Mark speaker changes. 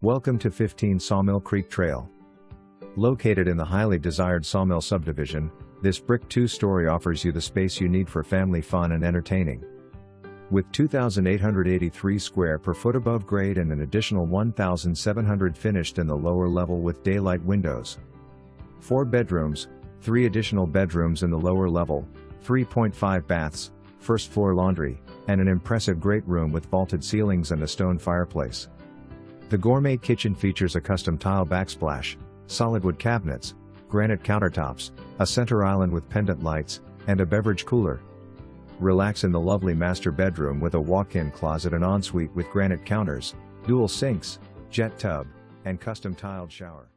Speaker 1: Welcome to 15 Sawmill Creek Trail. Located in the highly desired Sawmill Subdivision, this brick two-story offers you the space you need for family fun and entertaining. With 2,883 square per foot above grade and an additional 1,700 finished in the lower level with daylight windows. 4 bedrooms, 3 additional bedrooms in the lower level, 3.5 baths, first floor laundry, and an impressive great room with vaulted ceilings and a stone fireplace. The gourmet kitchen features a custom tile backsplash, solid wood cabinets, granite countertops, a center island with pendant lights, and a beverage cooler. Relax in the lovely master bedroom with a walk-in closet and ensuite with granite counters, dual sinks, jet tub, and custom tiled shower.